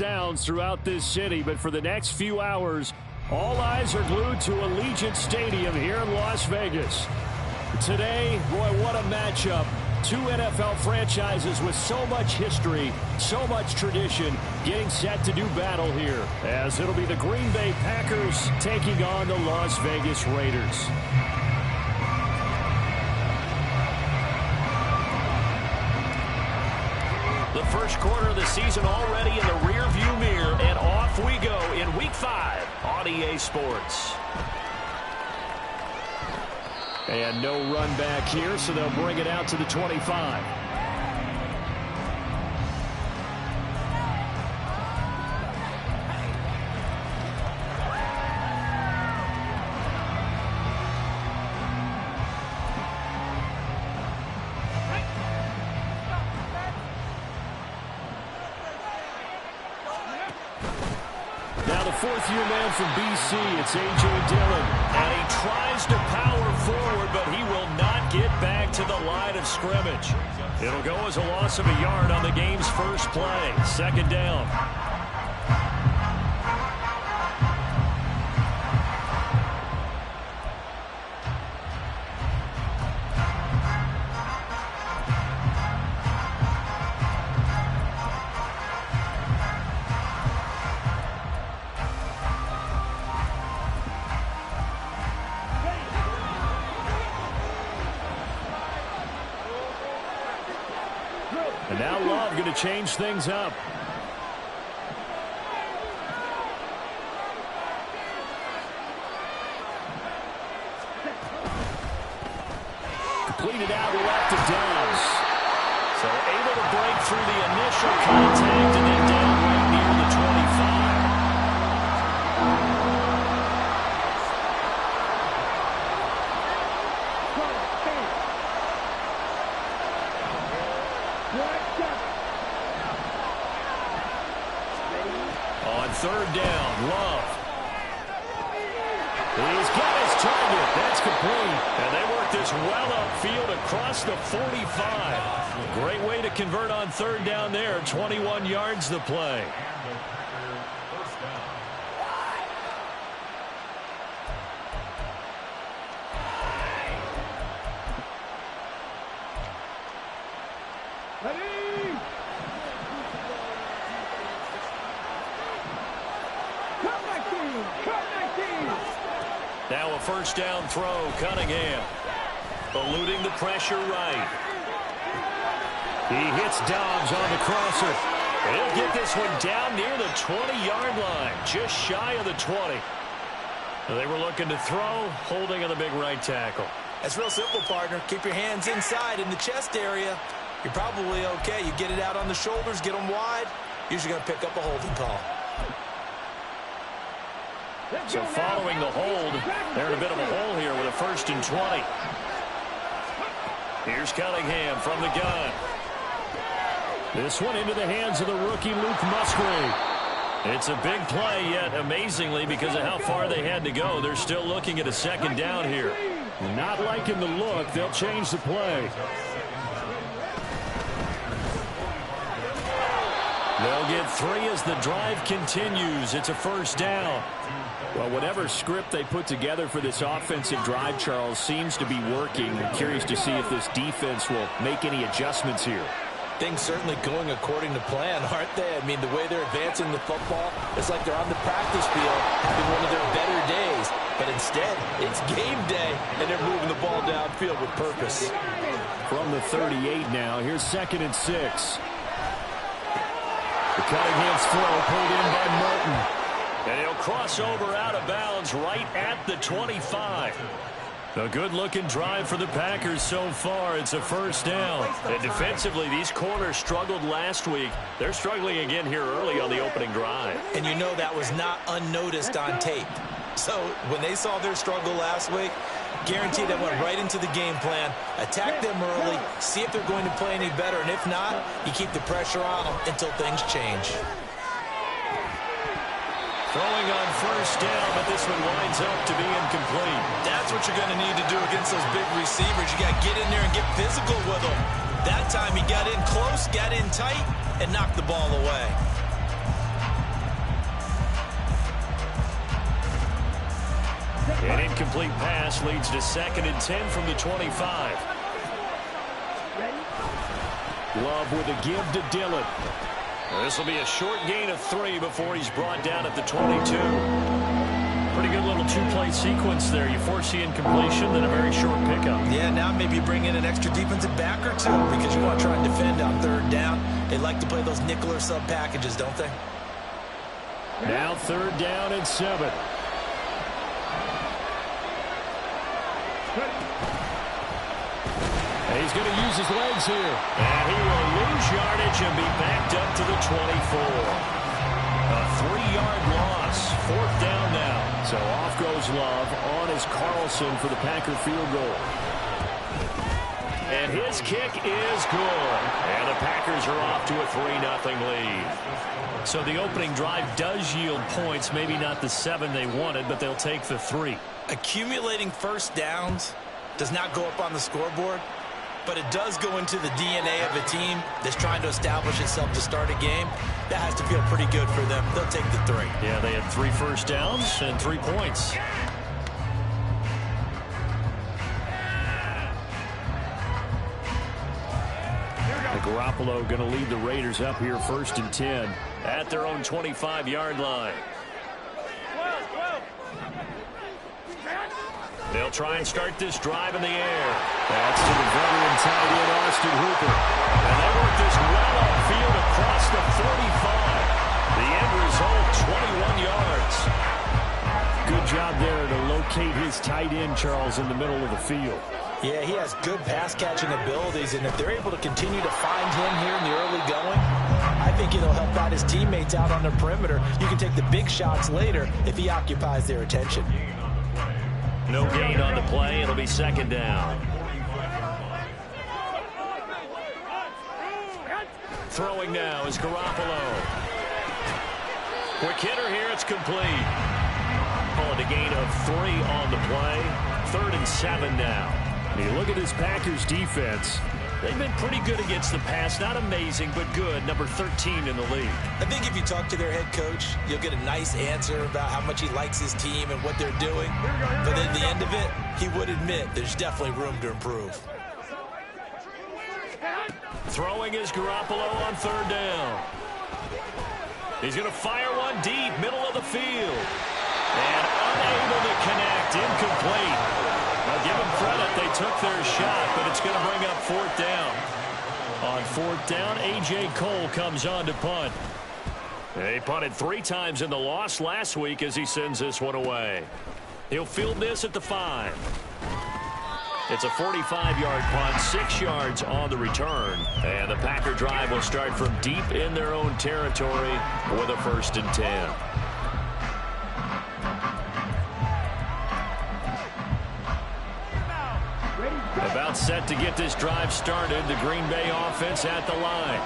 sounds throughout this city, but for the next few hours, all eyes are glued to Allegiant Stadium here in Las Vegas. Today, boy, what a matchup. Two NFL franchises with so much history, so much tradition, getting set to do battle here, as it'll be the Green Bay Packers taking on the Las Vegas Raiders. The first quarter of the season already in the rearview mirror, and off we go in Week 5 on EA Sports. And no run back here, so they'll bring it out to the 25. Now the fourth-year man from BC, it's A.J. Dillon. And he tries to power forward, but he will not get back to the line of scrimmage. It'll go as a loss of a yard on the game's first play. Second down. And now Love going to change things up. Completed out left to Downs. So able to break through the initial contact and then down right near the 25. On third down, Love. He's got his target. That's complete. And they work this well upfield across the 45. Great way to convert on third down there. 21 yards the play. Now a first down throw, Cunningham. Eluding the pressure right. He hits Dobbs on the crosser. He'll get this one down near the 20-yard line, just shy of the 20. They were looking to throw, holding on the big right tackle. That's real simple, partner. Keep your hands inside in the chest area. You're probably okay. You get it out on the shoulders, get them wide. Usually going to pick up a holding call. So following the hold, they're in a bit of a hole here with a 1st and 20. Here's Cunningham from the gun. This one into the hands of the rookie Luke Musgrave. It's a big play, yet amazingly, because of how far they had to go, they're still looking at a second down here. Not liking the look, they'll change the play. They'll get 3 as the drive continues. It's a first down. Well, whatever script they put together for this offensive drive, Charles, seems to be working. I'm curious to see if this defense will make any adjustments here. Things certainly going according to plan, aren't they? I mean, the way they're advancing the football, it's like they're on the practice field having one of their better days. But instead, it's game day, and they're moving the ball downfield with purpose. From the 38 now, here's 2nd and 6. The Cunningham's throw pulled in by Martin. And he'll cross over out of bounds right at the 25. A good-looking drive for the Packers so far. It's a first down. And defensively, these corners struggled last week. They're struggling again here early on the opening drive. And you know that was not unnoticed on tape. So when they saw their struggle last week, guaranteed they went right into the game plan, attack them early, see if they're going to play any better. And if not, you keep the pressure on them until things change. Throwing on first down, but this one winds up to be incomplete. That's what you're going to need to do against those big receivers. You got to get in there and get physical with them. That time he got in close, got in tight, and knocked the ball away. incomplete pass leads to 2nd and 10 from the 25. Love with a give to Dillon. This will be a short gain of 3 before he's brought down at the 22. Pretty good little two-play sequence there. You force the incompletion, then a very short pickup. Yeah, now maybe you bring in an extra defensive back or two because you want to try and defend on 3rd down. They like to play those nickel or sub packages, don't they? Now 3rd down and 7. He's going to use his legs here. And he will lose yardage and be backed up to the 24. A 3-yard loss. 4th down now. So off goes Love. On is Carlson for the Packer field goal. And his kick is good. And the Packers are off to a 3-0 lead. So the opening drive does yield points. Maybe not the 7 they wanted, but they'll take the 3. Accumulating first downs does not go up on the scoreboard, but it does go into the DNA of a team that's trying to establish itself to start a game. That has to feel pretty good for them. They'll take the 3. Yeah, they had 3 first downs and 3 points. Garoppolo going to lead the Raiders up here 1st and 10. At their own 25-yard line. They'll try and start this drive in the air. That's to the veteran tight end, Austin Hooper. And they work this well upfield across the 45. The end result, 21 yards. Good job there to locate his tight end, Charles, in the middle of the field. Yeah, he has good pass-catching abilities, and if they're able to continue to find him here in the early going, I think it'll help out his teammates out on the perimeter. You can take the big shots later if he occupies their attention. No gain on the play. It'll be 2nd down. Throwing now is Garoppolo. Quick hitter here. It's complete. Call it a gain of 3 on the play. 3rd and 7 now. You look at this Packers defense. They've been pretty good against the pass. Not amazing, but good. Number 13 in the league. I think if you talk to their head coach, you'll get a nice answer about how much he likes his team and what they're doing. But at the end of it, he would admit there's definitely room to improve. Throwing is Garoppolo on 3rd down. He's going to fire one deep, middle of the field. And unable to connect, incomplete. Now give them credit, they took their shot, but it's going to bring up 4th down. On 4th down, A.J. Cole comes on to punt. He punted 3 times in the loss last week as he sends this one away. He'll field this at the 5. It's a 45-yard punt, 6 yards on the return. And the Packer drive will start from deep in their own territory with a 1st and 10. About set to get this drive started. The Green Bay offense at the line.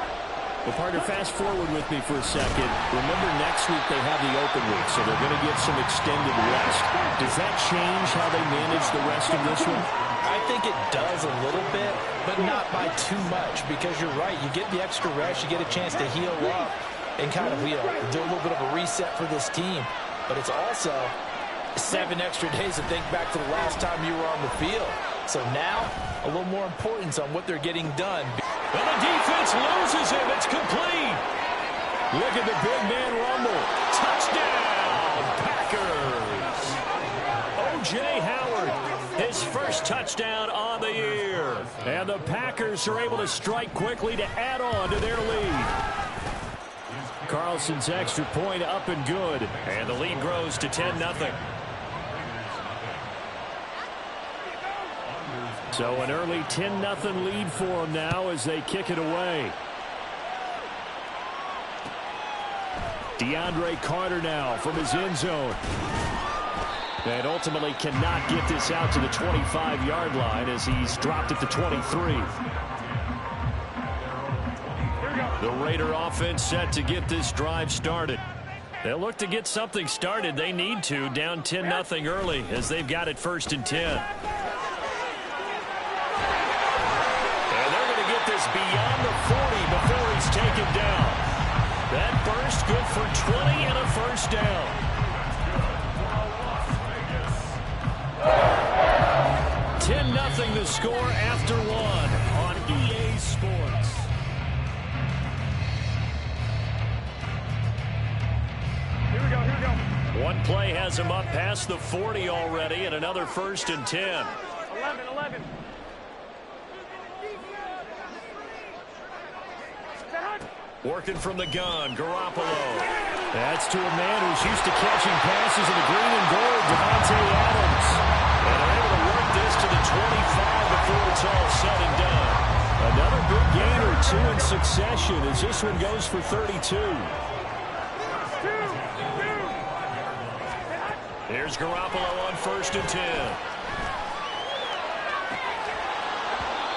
Well, partner, fast forward with me for a second. Remember, next week they have the open week, so they're going to get some extended rest. Does that change how they manage the rest of this one? I think it does a little bit, but not by too much, because you're right. You get the extra rest. You get a chance to heal up and kind of do a little bit of a reset for this team. But it's also 7 extra days to think back to the last time you were on the field. So now, a little more importance on what they're getting done. And the defense loses him. It's complete. Look at the big man rumble. Touchdown, Packers. O.J. Howard, his first touchdown on the year. And the Packers are able to strike quickly to add on to their lead. Carlson's extra point up and good. And the lead grows to 10-0. So an early 10-0 lead for them now as they kick it away. DeAndre Carter now from his end zone. And ultimately cannot get this out to the 25-yard line as he's dropped at the 23. The Raider offense set to get this drive started. They'll look to get something started. They need to, down 10-0 early as they've got it 1st and 10. This beyond the 40 before he's taken down. That burst good for 20 and a 1st down. the score after one on EA Sports. Here we go. One play has him up past the 40 already, and another 1st and 10. 11. Working from the gun, Garoppolo. That's to a man who's used to catching passes in the green and gold, Devontae Adams. And they're able to work this to the 25 before it's all said and done. Another big gain or two in succession as this one goes for 32. Here's Garoppolo on 1st and 10.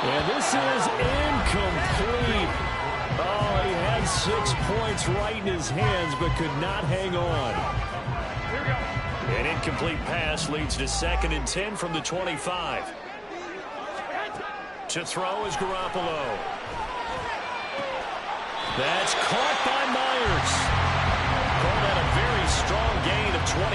And this is incomplete. Oh, he had 6 points right in his hands, but could not hang on. An incomplete pass leads to 2nd and 10 from the 25. To throw is Garoppolo. That's caught by Myers. Called at a very strong gain of 24.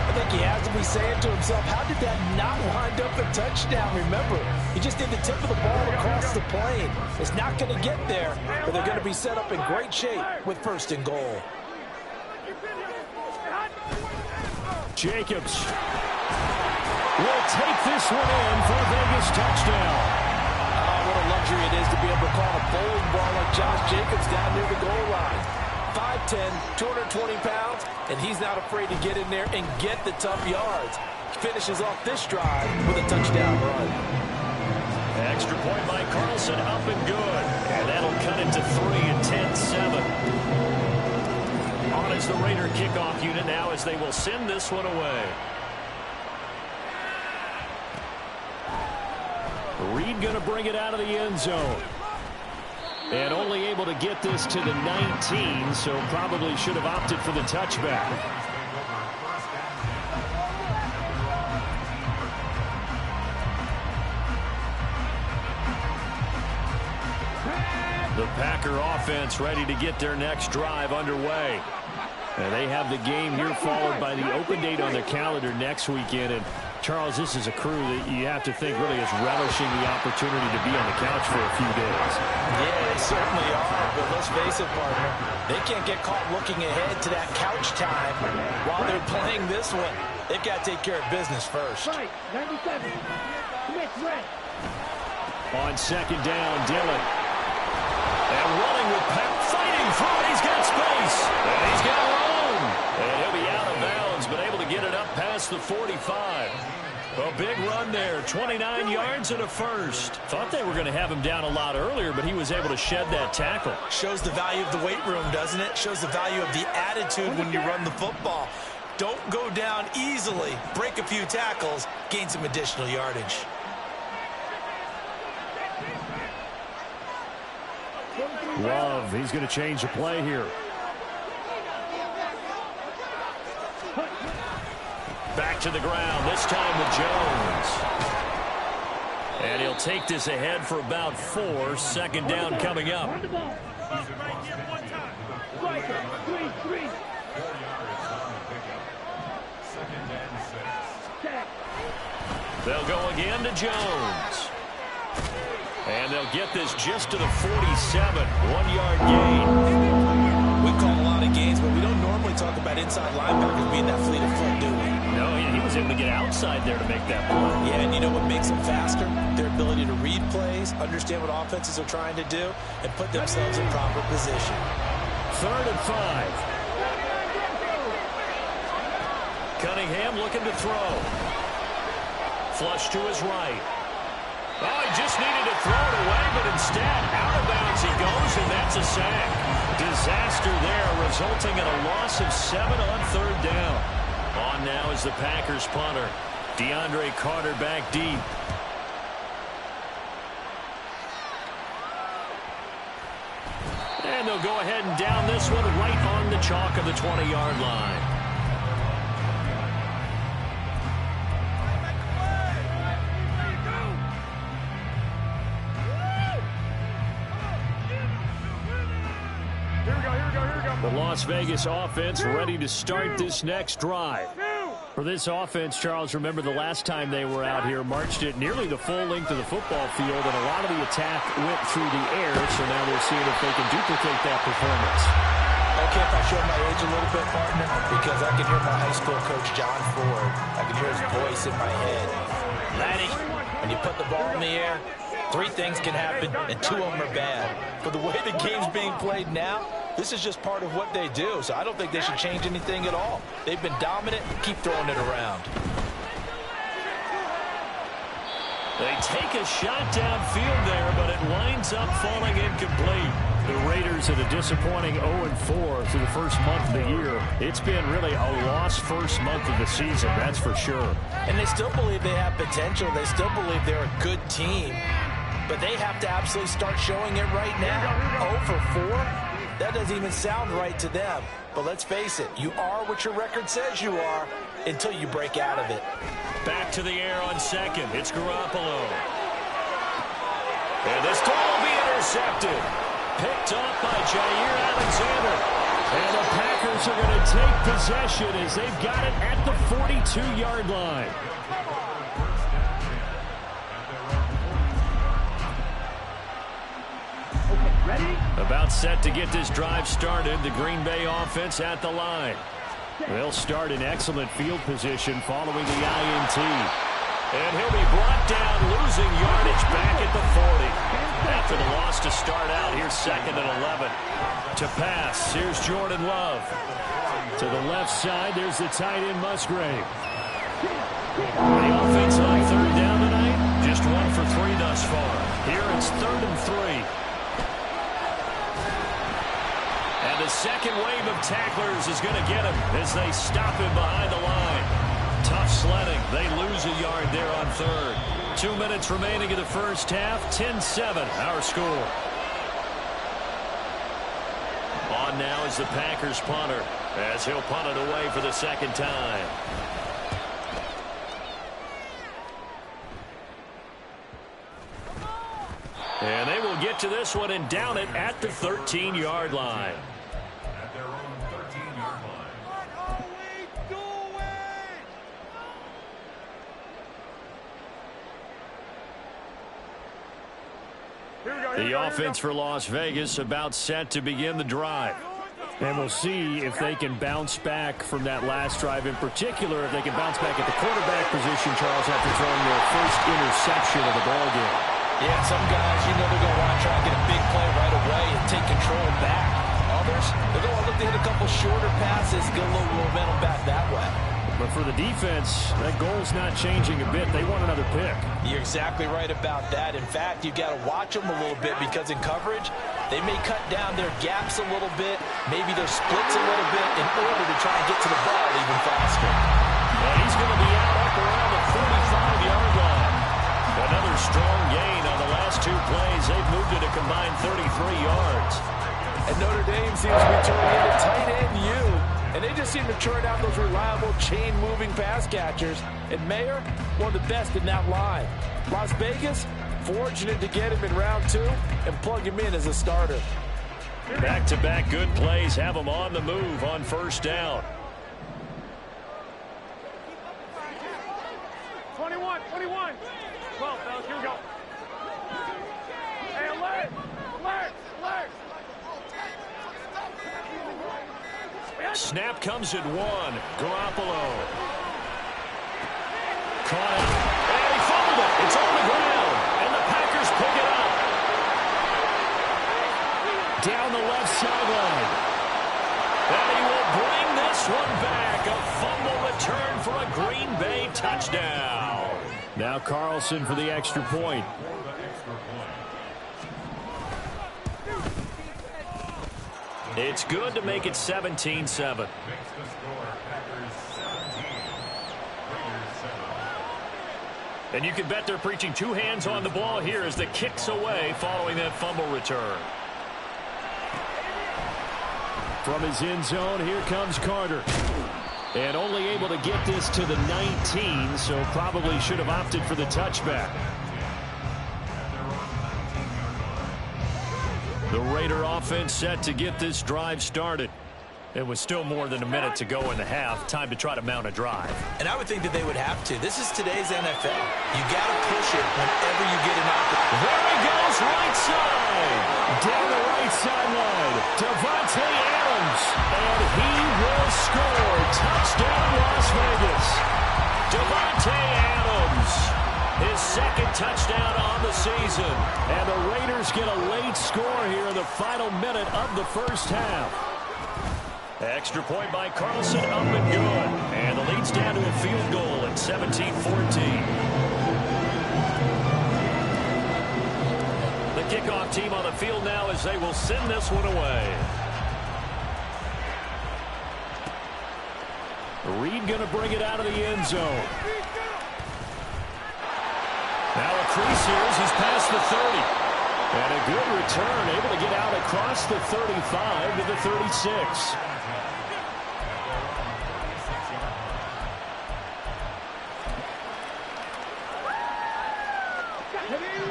I think he has to be saying to himself, how did that not wind up a touchdown? Remember, he just did the tip of the ball across the plane. It's not going to get there, but they're going to be set up in great shape with 1st and goal. Jacobs will take this one in for a Vegas touchdown. Oh, what a luxury it is to be able to call a bowling ball like Josh Jacobs down near the goal line. 5'10", 220 pounds, and he's not afraid to get in there and get the tough yards. He finishes off this drive with a touchdown run. Extra point by Carlson, up and good. And that'll cut it to 3 and 10-7. On is the Raider kickoff unit now as they will send this one away. Reed going to bring it out of the end zone. And only able to get this to the 19, so probably should have opted for the touchback. The Packer offense ready to get their next drive underway. And they have the game here followed by the open date on their calendar next weekend. And Charles, this is a crew that you have to think really is relishing the opportunity to be on the couch for a few days. Yeah, they certainly are, but let's face it, partner. They can't get caught looking ahead to that couch time while they're playing this one. They've got to take care of business first. Right, 97. On 2nd down, Dillon. And running with Pep, fighting for it. He's got space. And he's got room. And he'll be out of bounds, but able to get it up past the 45. A big run there, 29 yards and a 1st. Thought they were going to have him down a lot earlier, but he was able to shed that tackle. Shows the value of the weight room, doesn't it? Shows the value of the attitude when you run the football. Don't go down easily. Break a few tackles, gain some additional yardage. Love, he's going to change the play here. Back to the ground, this time with Jones. And he'll take this ahead for about 4. 2nd down coming up. They'll go again to Jones. And they'll get this just to the 47. 1-yard gain. We call a lot of gains, but we don't normally talk about inside linebackers being that fleet of foot, do we? No, he was able to get outside there to make that play. Yeah, and you know what makes them faster? Their ability to read plays, understand what offenses are trying to do, and put themselves in proper position. 3rd and 5. Cunningham looking to throw. Flush to his right. Oh, he just needed to throw it away, but instead, out of bounds he goes, and that's a sack. Disaster there, resulting in a loss of 7 on 3rd down. On now is the Packers punter. DeAndre Carter back deep. And they'll go ahead and down this one right on the chalk of the 20-yard line. The Las Vegas offense ready to start this next drive. For this offense, Charles, remember the last time they were out here, marched it nearly the full length of the football field, and a lot of the attack went through the air, so now they're seeing if they can duplicate that performance. Okay, if I show my age a little bit, partner, because I can hear my high school coach, John Ford. I can hear his voice in my head. Laddie, when you put the ball in the air, 3 things can happen, and 2 of them are bad. But the way the game's being played now, this is just part of what they do, so I don't think they should change anything at all. They've been dominant. Keep throwing it around. They take a shot downfield there, but it winds up falling incomplete. The Raiders at a disappointing 0-4 through the first month of the year. It's been really a lost first month of the season, that's for sure. And they still believe they have potential. They still believe they're a good team. But they have to absolutely start showing it right now. 0-4? That doesn't even sound right to them. But let's face it, you are what your record says you are until you break out of it. Back to the air on second. It's Garoppolo. And this throw will be intercepted. Picked up by Jair Alexander. And the Packers are going to take possession as they've got it at the 42-yard line. About set to get this drive started. The Green Bay offense at the line. They'll start in excellent field position following the INT. And he'll be brought down, losing yardage back at the 40. After the loss to start out, here's 2nd and 11. To pass, here's Jordan Love. To the left side, there's the tight end Musgrave. The offense on 3rd down tonight, just 1 for 3 thus far. Here it's 3rd and 3. And the second wave of tacklers is going to get him as they stop him behind the line. Tough sledding. They lose a yard there on 3rd. 2 minutes remaining in the first half. 10-7 our score. On now is the Packers punter as he'll punt it away for the 2nd time. And they will get to this one and down it at the 13-yard line. The offense for Las Vegas about set to begin the drive. And we'll see if they can bounce back from that last drive. In particular, if they can bounce back at the quarterback position, Charles, after throwing their first interception of the ballgame. Yeah, some guys, you know, they're going to want to try and get a big play right away and take control back. Others, they're going to look to hit a couple shorter passes, get a little momentum back that way. But for the defense, that goal's not changing a bit. They want another pick. You're exactly right about that. In fact, you've got to watch them a little bit because in coverage, they may cut down their gaps a little bit, maybe their splits a little bit in order to try and get to the ball even faster. And he's going to be out up around the 45-yard line. Another strong gain on the last 2 plays. They've moved it a combined 33 yards. And Notre Dame seems to be turning into tight end U. And they just seem to turn out those reliable chain-moving pass catchers. And Mayer, one of the best in that line. Las Vegas, fortunate to get him in round 2 and plug him in as a starter. Back-to-back good plays have them on the move on 1st down. 21. 12, fellas, here we go. Hey, alert! Snap comes at 1. Garoppolo. Caught it. And he fumbled it. It's on the ground. And the Packers pick it up. Down the left sideline. And he will bring this one back. A fumble return for a Green Bay touchdown. Now Carlson for the extra point. It's good to make it 17-7. And you can bet they're preaching 2 hands on the ball here as the kick's away following that fumble return. From his end zone, here comes Carter. And only able to get this to the 19, so probably should have opted for the touchback. The Raider offense set to get this drive started. It was still more than a minute to go in the half. Time to try to mount a drive. And I would think that they would have to. This is today's NFL. You got to push it whenever you get an opportunity. There he goes, right side. Down the right sideline. Davante Adams. And he will score. Touchdown, Las Vegas. Davante Adams. His second touchdown on the season. And the Raiders get a late score here in the final minute of the first half. Extra point by Carlson, up and good. And the lead's down to a field goal at 17-14. The kickoff team on the field now as they will send this one away. Reed going to bring it out of the end zone. Now a crease here as he's past the 30. And a good return, able to get out across the 35 to the 36.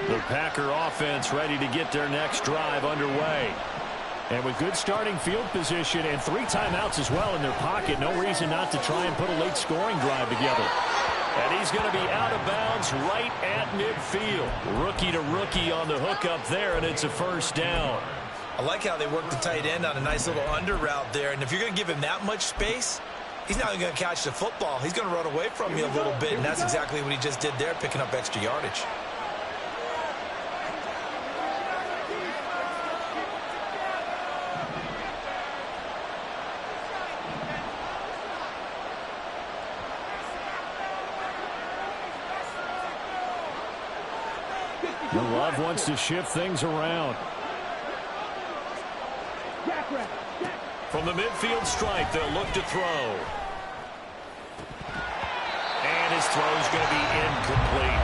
The Packer offense ready to get their next drive underway. And with good starting field position and 3 timeouts as well in their pocket, no reason not to try and put a late scoring drive together. And he's going to be out of bounds right at midfield. Rookie to rookie on the hook up there, and it's a first down. I like how they work the tight end on a nice little under route there. And if you're going to give him that much space, he's not going to catch the football. He's going to run away from you a little bit, and that's exactly what he just did there, picking up extra yardage. Love wants to shift things around. From the midfield stripe, they'll look to throw. And his throw's going to be incomplete.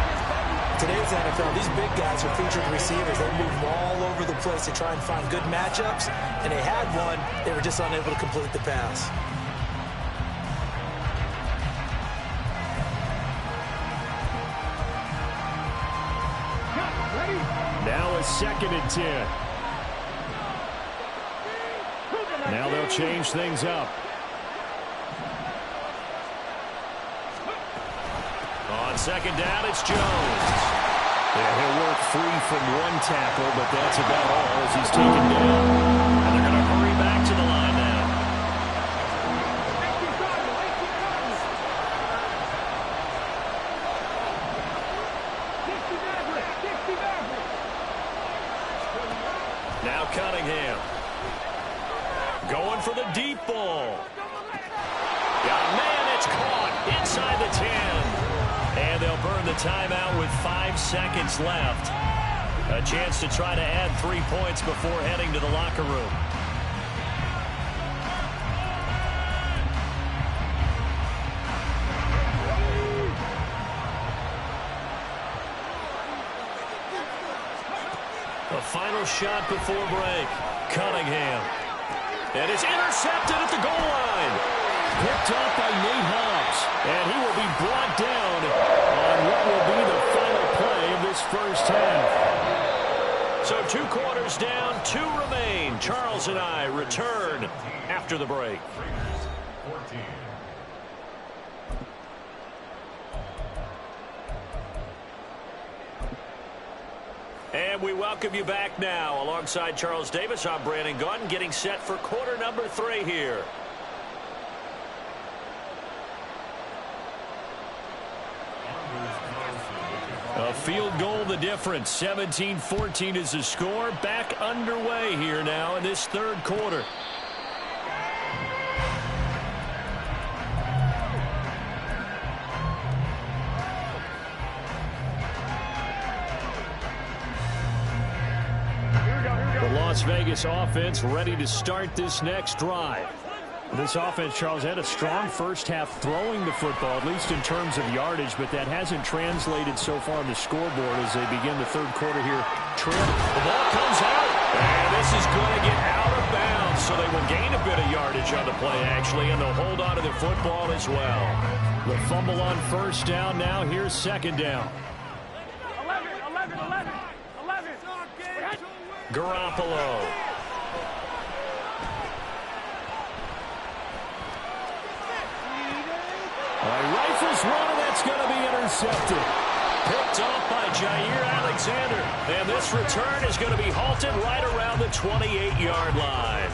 Today's NFL, these big guys are featured receivers. They move all over the place to try and find good matchups. And they had one. They were just unable to complete the pass. Now a 2nd and 10. Now they'll change things up. On 2nd down, it's Jones. Yeah, he'll work free from one tackle, but that's about all as he's taken down. And they're going to hurry back to the line now. Now Cunningham. Going for the deep ball. Yeah, man, it's caught inside the 10. And they'll burn the timeout with 5 seconds left. A chance to try to add 3 points before heading to the locker room. A final shot before break. Cunningham. And it's intercepted at the goal line. Picked up by Nate Hobbs. And he will be brought down on what will be the final play of this first half. So 2 quarters down, 2 remain. Charles and I return after the break. And we welcome you back now. Alongside Charles Davis, I'm Brandon Gunn, getting set for quarter number 3 here. A field goal the difference. 17-14 is the score. Back underway here now in this 3rd quarter. The Las Vegas offense ready to start this next drive. This offense, Charles, had a strong first half throwing the football, at least in terms of yardage, but that hasn't translated so far on the scoreboard as they begin the 3rd quarter here. The ball comes out, and this is going to get out of bounds, so they will gain a bit of yardage on the play, actually, and they'll hold on to the football as well. The fumble on 1st down now. Here's 2nd down. 11. Garoppolo. rifles one, and that's going to be intercepted. Picked off by Jair Alexander. And this return is going to be halted right around the 28-yard line.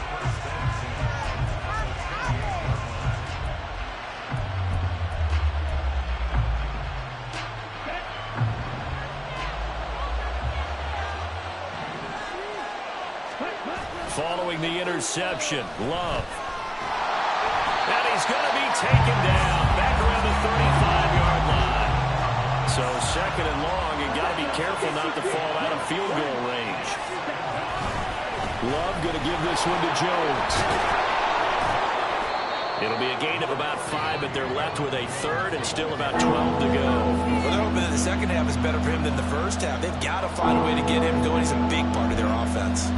Following the interception, Love. And he's going to be taken down back around the 35-yard line. So second and long, you got to be careful not to fall out of field goal range. Love going to give this one to Jones. It'll be a gain of about 5, but they're left with a third and still about 12 to go. Well, they're hoping that the second half is better for him than the first half. They've got to find a way to get him going. He's a big part of their offense.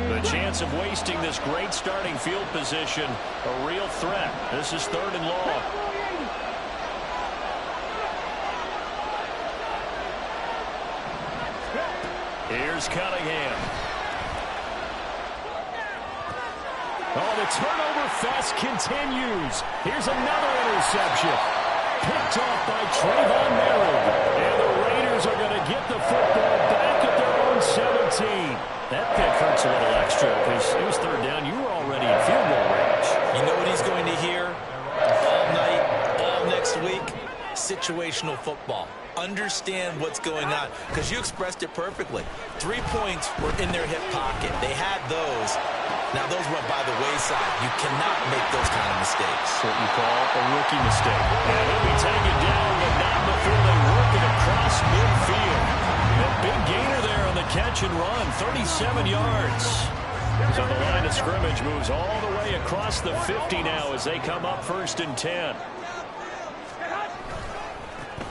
The chance of wasting this great starting field position, a real threat. This is third and long. Here's Cunningham. Oh, the turnover fest continues. Here's another interception. Picked off by Trayvon Merritt. And the Raiders are going to get the football back at their own 17. That pick hurts a little extra because it was third down. You were already in field goal range. You know what he's going to hear all night, all next week? Situational football. Understand what's going on, because you expressed it perfectly. 3 points were in their hip pocket. They had those. Now, those went by the wayside. You cannot make those kind of mistakes. What you call a rookie mistake. And he'll be taken down, but not before they work it across midfield. A big gainer there on the catch and run, 37 yards. So the line of scrimmage moves all the way across the 50 now as they come up 1st and 10.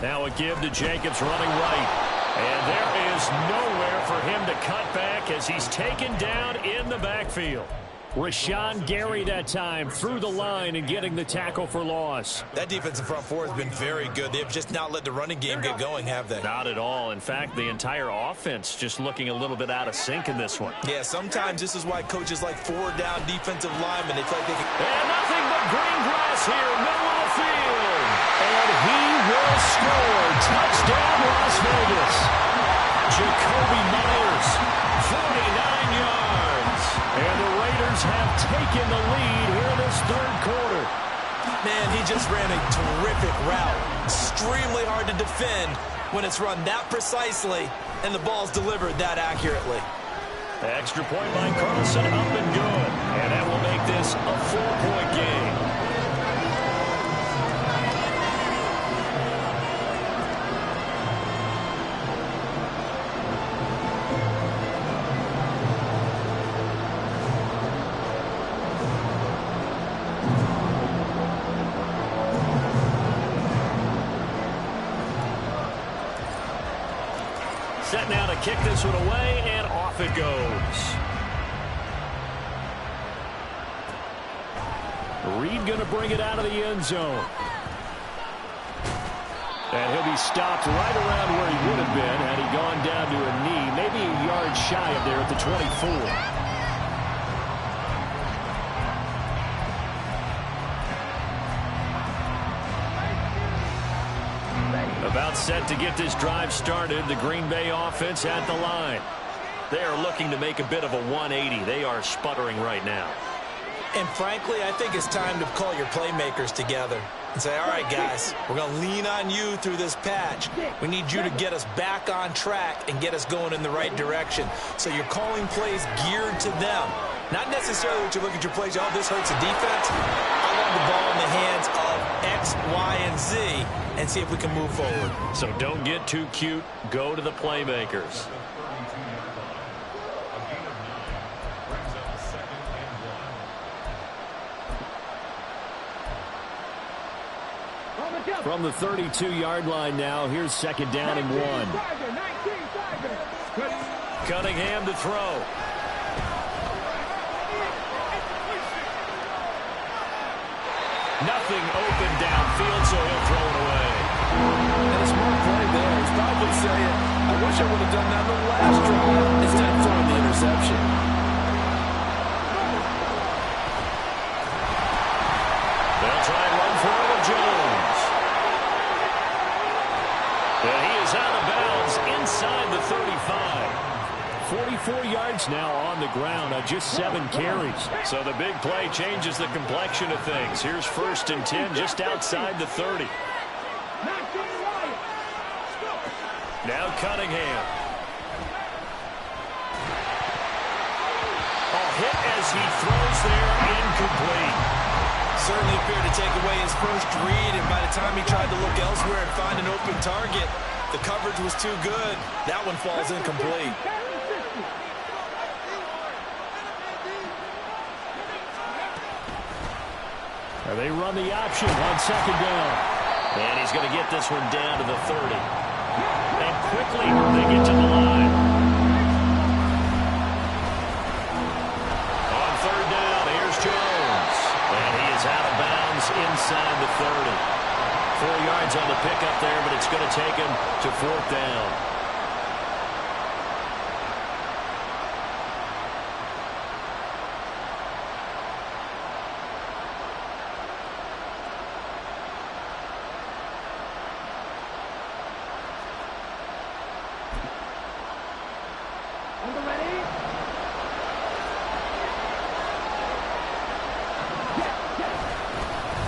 Now a give to Jacobs running right. And there is nowhere for him to cut back as he's taken down in the backfield. Rashawn Gary that time through the line and getting the tackle for loss. That defensive front four has been very good. They've just not let the running game get going, have they? Not at all. In fact, the entire offense just looking a little bit out of sync in this one. Yeah, sometimes this is why coaches like forward-down defensive linemen, they feel like they can... And nothing but green grass here, middle of the field. And he will score. Touchdown, Las Vegas. Jacoby Myers, 49 yards. And the Raiders have taken the lead here in this third quarter. Man, he just ran a terrific route. Extremely hard to defend when it's run that precisely and the ball's delivered that accurately. Extra point by Carlson, up and good. And that will make this a 4-point game. Set now to kick this one away, and off it goes. Reed going to bring it out of the end zone. And he'll be stopped right around where he would have been had he gone down to a knee, maybe a yard shy of there at the 24. About set to get this drive started, the Green Bay offense at the line. They are looking to make a bit of a 180. They are sputtering right now. And frankly, I think it's time to call your playmakers together and say, all right, guys, we're going to lean on you through this patch. We need you to get us back on track and get us going in the right direction. So you're calling plays geared to them. Not necessarily what you look at your plays, oh, this hurts the defense. I want the ball in the hands of X, Y, and Z and see if we can move forward. So don't get too cute. Go to the playmakers. From the 32-yard line now, here's second down and 1. Cunningham to throw. Nothing open downfield, so he'll throw it away. And a smart play there. He's probably saying, I wish I would have done that on the last drive instead of throwing the interception. yards now on the ground on just 7 carries. So the big play changes the complexion of things. Here's 1st and 10 just outside the 30. Now Cunningham. Hit as he throws there, incomplete. Certainly appeared to take away his first read, and by the time he tried to look elsewhere and find an open target, the coverage was too good. That one falls incomplete. They run the option on 2nd down. And he's going to get this one down to the 30. And quickly they get to the line. Out of bounds inside the 30. 4 yards on the pickup there, but it's going to take him to 4th down.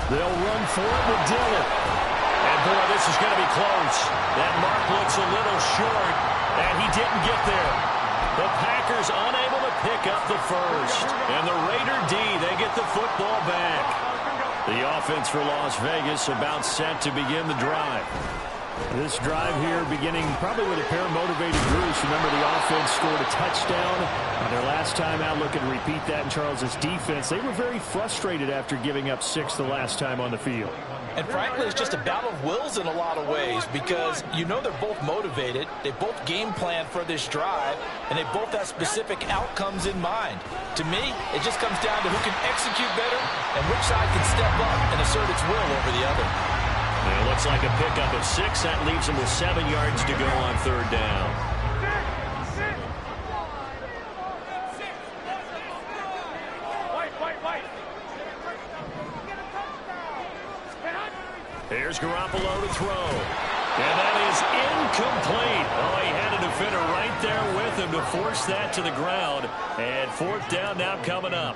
They'll run for it with Dillon. And, boy, this is going to be close. That mark looks a little short, and he didn't get there. The Packers unable to pick up the first. And the Raider D, they get the football back. The offense for Las Vegas about set to begin the drive. This drive here beginning probably with a pair of motivated groups. Remember, the offense scored a touchdown on their last time out. Look and repeat that in Charles's defense. They were very frustrated after giving up 6 the last time on the field. And frankly, it's just a battle of wills in a lot of ways because you know they're both motivated. They both game plan for this drive, and they both have specific outcomes in mind. To me, it just comes down to who can execute better and which side can step up and assert its will over the other. It looks like a pickup of 6. That leaves him with 7 yards to go on 3rd down. Here's Garoppolo to throw. And that is incomplete. Oh, he had a defender right there with him to force that to the ground. And 4th down now coming up.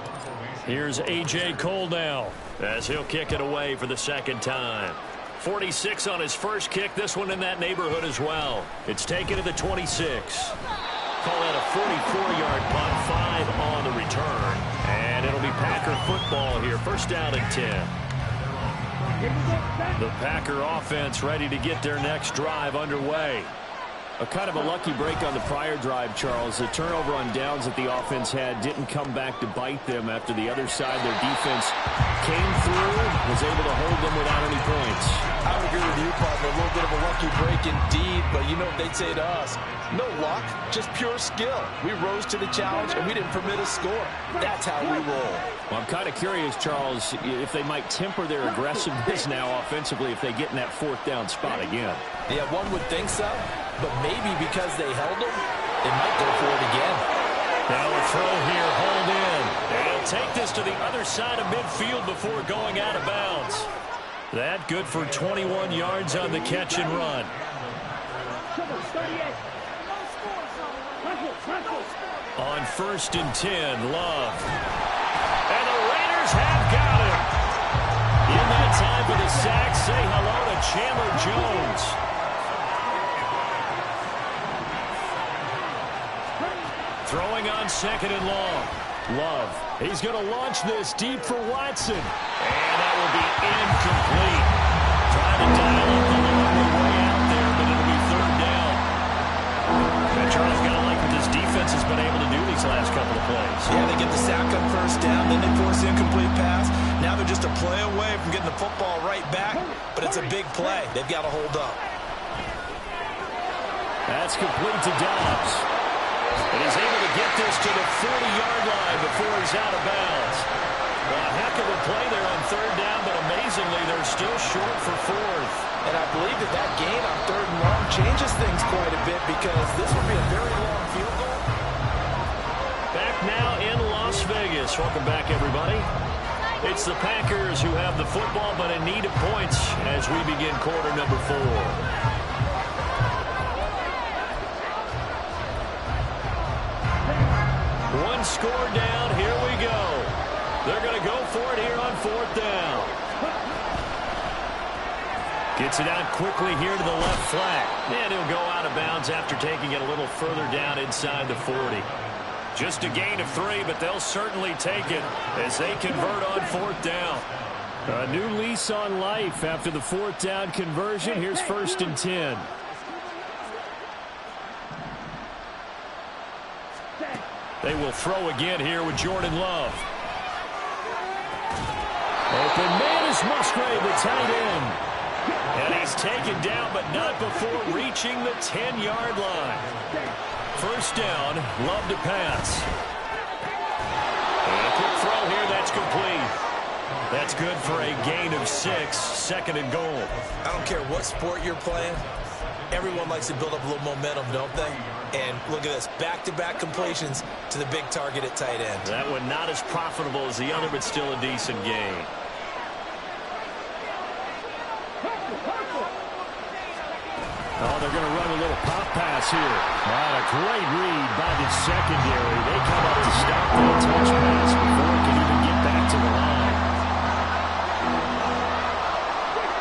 Here's A.J. Cole now as he'll kick it away for the 2nd time. 46 on his first kick. This one in that neighborhood as well. It's taken to the 26. Call that a 44-yard punt, 5 on the return. And it'll be Packer football here. 1st down and 10. The Packer offense ready to get their next drive underway. A kind of a lucky break on the prior drive, Charles. The turnover on downs that the offense had didn't come back to bite them after the other side. Their defense came through, was able to hold them without any points. I would agree with you, partner. A little bit of a lucky break indeed, but you know what they'd say to us. No luck, just pure skill. We rose to the challenge, and we didn't permit a score. That's how we roll. Well, I'm kind of curious, Charles, if they might temper their aggressiveness now offensively if they get in that 4th down spot again. Yeah, one would think so, but maybe because they held them, they might go for it again. Now a throw here, hold in. And he'll take this to the other side of midfield before going out of bounds. That good for 21 yards on the catch and run. On 1st and 10, Love. And the Raiders have got him. In that time for the sack, say hello to Chandler Jones. Throwing on 2nd and long. Love. He's going to launch this deep for Watson. And that will be incomplete. Trying to dial up the longer way out there, but it'll be 3rd down. And Charles got to like what this defense has been able to do these last couple of plays. Yeah, they get the sack on 1st down, then they force the incomplete pass. Now they're just a play away from getting the football right back, but it's a big play. They've got to hold up. That's complete to Dobbs. And he's able to get this to the 40-yard line before he's out of bounds. Well, a heck of a play there on 3rd down, but amazingly, they're still short for 4th. And I believe that gain on 3rd and long changes things quite a bit because this would be a very long field goal. Back now in Las Vegas. Welcome back, everybody. It's the Packers who have the football, but in need of points as we begin quarter number 4. One score down. Here we go. They're going to go for it here on 4th down. Gets it out quickly here to the left flat. And he'll go out of bounds after taking it a little further down inside the 40. Just a gain of 3, but they'll certainly take it as they convert on 4th down. A new lease on life after the 4th down conversion. Here's 1st and 10. They will throw again here with Jordan Love. Open man is Musgrave, the tight end. And he's taken down, but not before reaching the 10-yard line. 1st down, Love to pass. And a quick throw here, that's complete. That's good for a gain of 6, 2nd and goal. I don't care what sport you're playing. Everyone likes to build up a little momentum, don't they? And look at this, back-to-back completions to the big target at tight end. That one not as profitable as the other, but still a decent gain. Oh, they're going to run a little pop pass here. What a great read by the secondary. They come up to stop that touch pass before it can even get back to the line.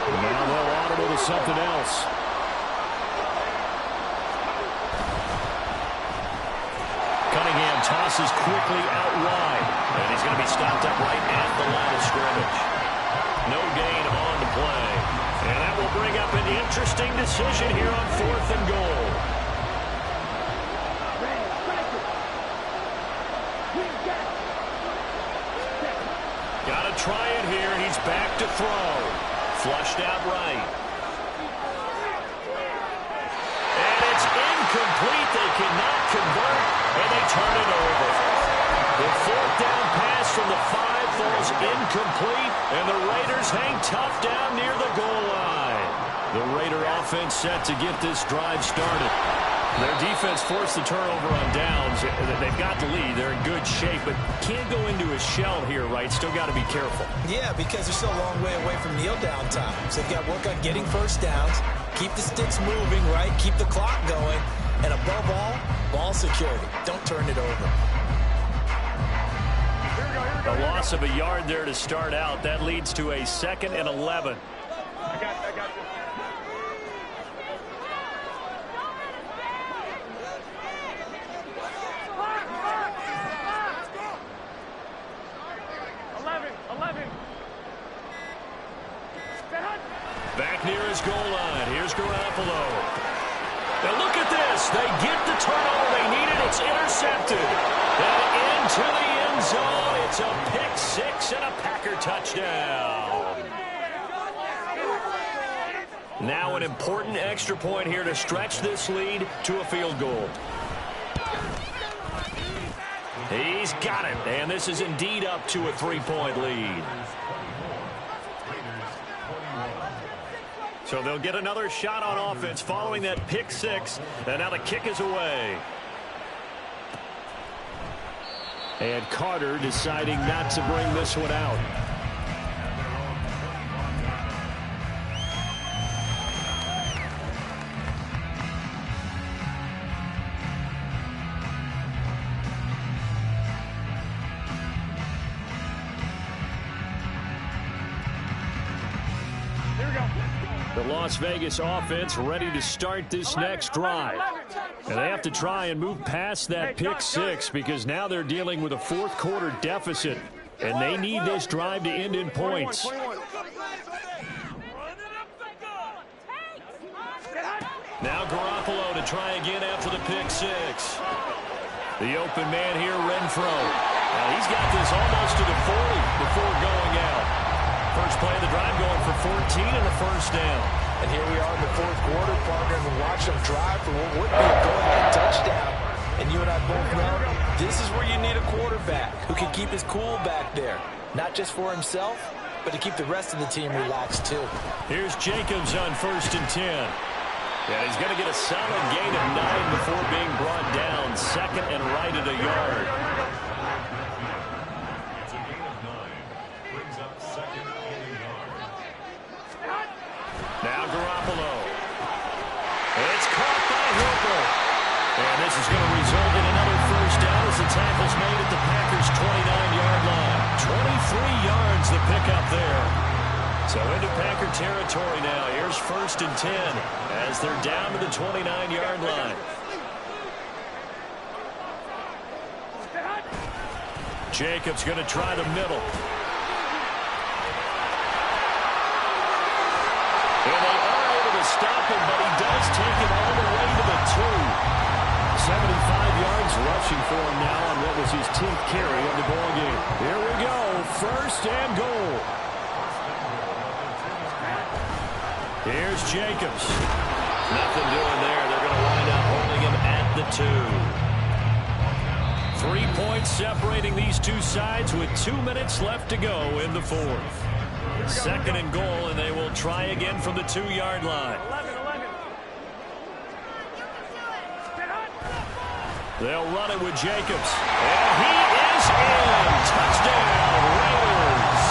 And now they'll audible to something else. Cunningham tosses quickly out wide. And he's going to be stopped up right at the line of scrimmage. No gain on the play. And that will bring up an interesting decision here on 4th and goal. Got to try it here. He's back to throw. Flushed out right. And it's incomplete. They cannot convert, and they turn it over. The 4th down pass from the 5 falls incomplete, and the Raiders hang tough down near the goal line. The Raider offense set to get this drive started. Their defense forced the turnover on downs. They've got the lead. They're in good shape, but can't go into a shell here, right? Still got to be careful. Yeah, because they're still a long way away from kneel down time. So they've got to work on getting 1st downs, keep the sticks moving, right? Keep the clock going, and above all, ball security. Don't turn it over. A loss of a yard there to start out. That leads to a 2nd and 11. I got you. Back near his goal line. Here's Garoppolo. Now look at this. They get the turnover they needed. It's intercepted. And into the end zone. It's a pick 6 and a Packer touchdown. Now an important extra point here to stretch this lead to a field goal. He's got it. And this is indeed up to a 3-point lead. So they'll get another shot on offense following that pick 6. And now the kick is away. And Carter deciding not to bring this one out. The Las Vegas offense ready to start this next drive. And they have to try and move past that pick 6 because now they're dealing with a 4th quarter deficit. And they need this drive to end in points. Now Garoppolo to try again after the pick 6. The open man here, Renfro. Now he's got this almost to the 40 before going out. First play of the drive going for 14 and a 1st down. And here we are in the 4th quarter, partner, and watch them drive for what would be a go-ahead touchdown. And you and I both know this is where you need a quarterback who can keep his cool back there. Not just for himself, but to keep the rest of the team relaxed too. Here's Jacobs on 1st and 10. Yeah, he's going to get a solid gain of 9 before being brought down. 2nd and right at a yard. Now Garoppolo. It's caught by Hooper. And this is going to result in another 1st down as the tackle's made 1st and 10 as they're down to the 29-yard line. Jacobs going to try the middle. And they are able to stop him, but he does take it all the way to the 2. 75 yards rushing for him now on what was his 10th carry of the ballgame. Here we go, 1st and goal. Here's Jacobs. Nothing doing there. They're going to wind up holding him at the 2. 3 points separating these two sides with 2 minutes left to go in the 4th. 2nd and goal, and they will try again from the 2-yard line. 11. They'll run it with Jacobs. And he is in. Touchdown, Raiders.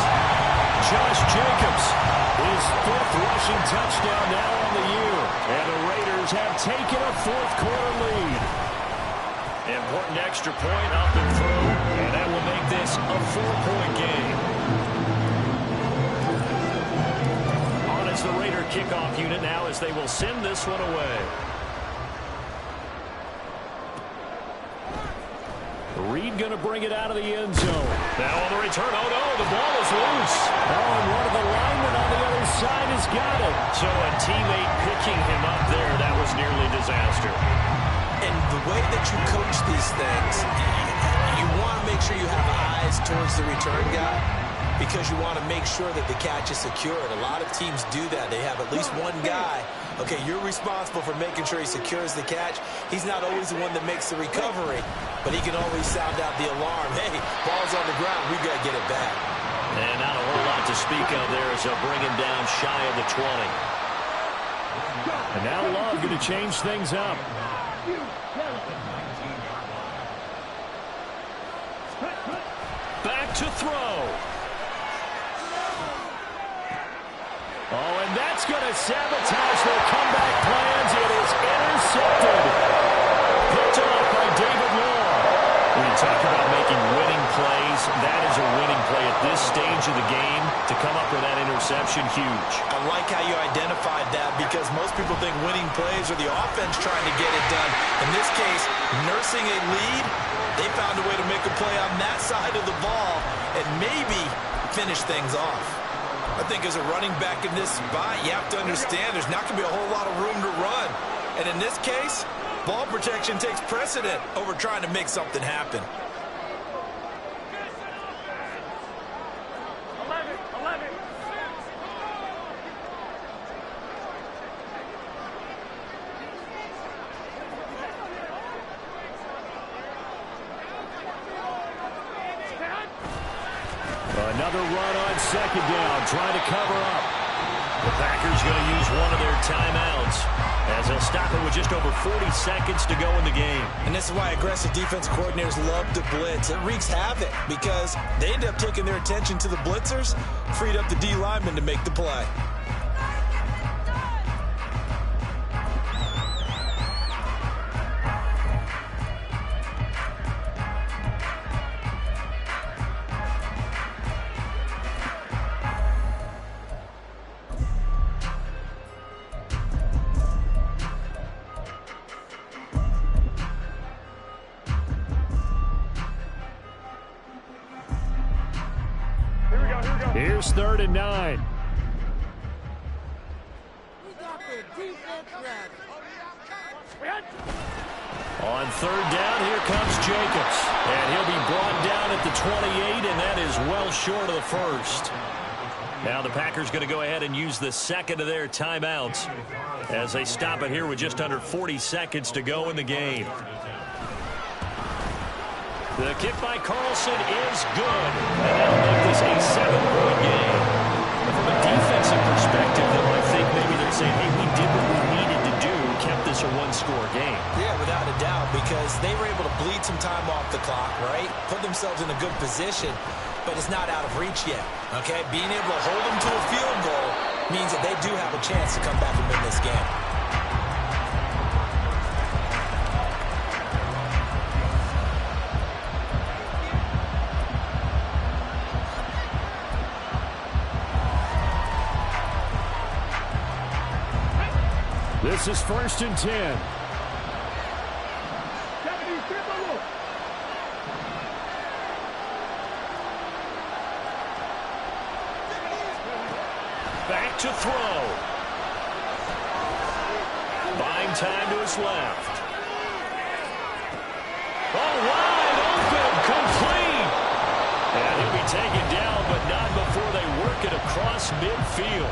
Josh Jacobs, his 5th rushing touchdown now on the year. And the Raiders have taken a 4th quarter lead. Important extra point up and through, and that will make this a 4-point game. On is the Raider kickoff unit now as they will send this one away. Reed going to bring it out of the end zone. Now on the return, oh no, the ball is loose. Oh, and one of the linemen on the other side has got it. So a teammate picking him up there, that was nearly disaster. And the way that you coach these things, you want to make sure you have eyes towards the return guy because you want to make sure that the catch is secured. A lot of teams do that. They have at least one guy. Okay, you're responsible for making sure he secures the catch. He's not always the one that makes the recovery, but he can always sound out the alarm. Hey, ball's on the ground. We got to get it back. And not a whole lot to speak of there as they'll bring him down shy of the 20. And now Love going to change things up. Back to throw. Oh, and that's going to sabotage their comeback plans. It is intercepted. Picked off by David Long. When you talk about making winning plays, that is a winning play at this stage of the game. To come up with that interception, huge. I like how you identified that because most people think winning plays are the offense trying to get it done. In this case, nursing a lead, they found a way to make a play on that side of the ball and maybe finish things off. I think as a running back in this spot, you have to understand there's not going to be a whole lot of room to run. And in this case, ball protection takes precedent over trying to make something happen. 11. Another run on 2nd down, trying to cover up. The Packers going to use one of their timeouts as they'll stop it with just over 40 seconds to go in the game. And this is why aggressive defense coordinators love to blitz. It wreaks havoc because they end up taking their attention to the blitzers, freed up the D lineman to make the play. Here's 3rd and 9. On 3rd down, here comes Jacobs. And he'll be brought down at the 28, and that is well short of the 1st. Now the Packers going to go ahead and use the 2nd of their timeouts as they stop it here with just under 40 seconds to go in the game. The kick by Carlson is good, and that'll make this a 7-point game. And from a defensive perspective, though, I think maybe they're saying, hey, we did what we needed to do, kept this a 1-score game. Yeah, without a doubt, because they were able to bleed some time off the clock, right? Put themselves in a good position, but it's not out of reach yet, okay? Being able to hold them to a field goal means that they do have a chance to come back and win this game. This is 1st and 10. Back to throw. Buying time to his left. Oh, wide open, complete. And he'll be taken down, but not before they work it across midfield.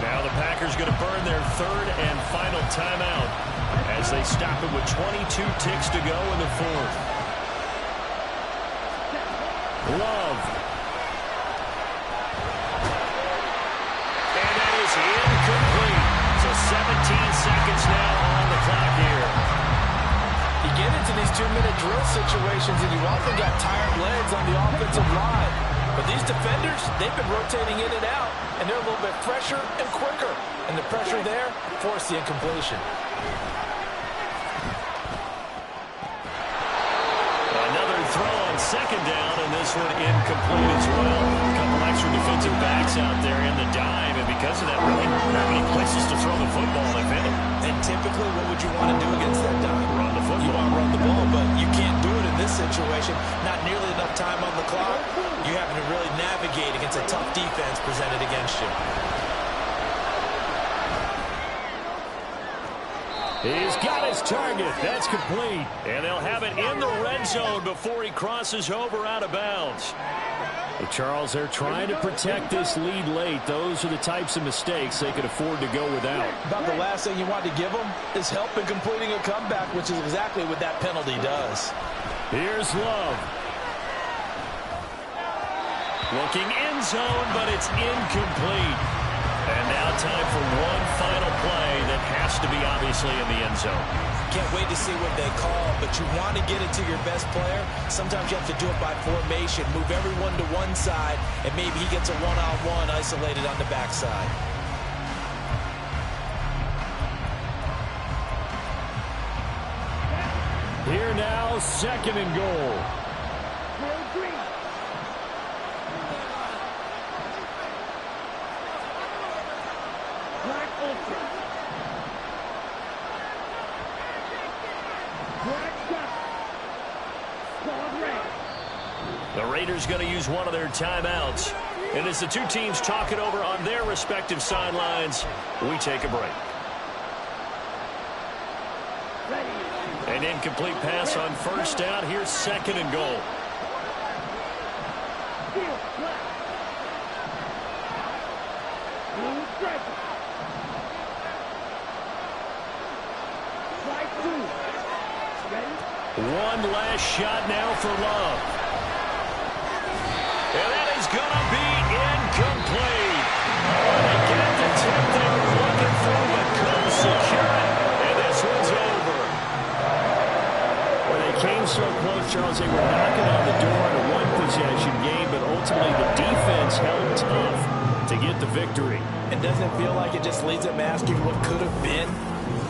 Now the Packers going to burn their 3rd and final timeout as they stop it with 22 ticks to go in the 4th. Love. And that is incomplete. So 17 seconds now on the clock here. You get into these 2-minute drill situations, and you've often got tired legs on the offensive line. But these defenders, they've been rotating in and out, and they're a little bit fresher and quicker. And the pressure there forced the incompletion. Another throw on 2nd down, and this one incomplete as well. A couple extra defensive backs out there in the dime, and because of that, really not many places to throw the football, if any. And typically, what would you want to do against that dime? Run the football. You want to run the ball, but you can't do it in this situation. Not nearly enough time on the clock. You having to really navigate against a tough defense presented against you. He's got his target. That's complete. And they'll have it in the red zone before he crosses over out of bounds. Well, Charles, they're trying to protect this lead late. Those are the types of mistakes they could afford to go without. About the last thing you want to give them is help in completing a comeback, which is exactly what that penalty does. Here's Love. Looking end zone, but it's incomplete. And now time for one final play that has to be obviously in the end zone. Can't wait to see what they call, but you want to get it to your best player. Sometimes you have to do it by formation. Move everyone to one side, and maybe he gets a one-on-one isolated on the backside. Here now, 2nd and goal. The Raiders going to use one of their timeouts. And as the two teams talk it over on their respective sidelines, we take a break. An incomplete pass on 1st down. Here's 2nd and goal. One last shot now for Love. And that is going to be incomplete. They get the tip they were looking for, but couldn't secure it. And this one's over. Well, they came so close, Charles. They were knocking on the door in a one-possession game, but ultimately the defense held tough to get the victory. And doesn't it feel like it just leads them asking what could have been?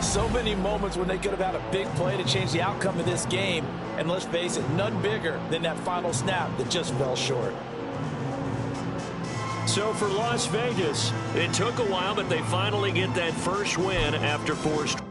So many moments when they could have had a big play to change the outcome of this game. And let's face it, none bigger than that final snap that just fell short. So for Las Vegas, it took a while, but they finally get that first win after 4 straight.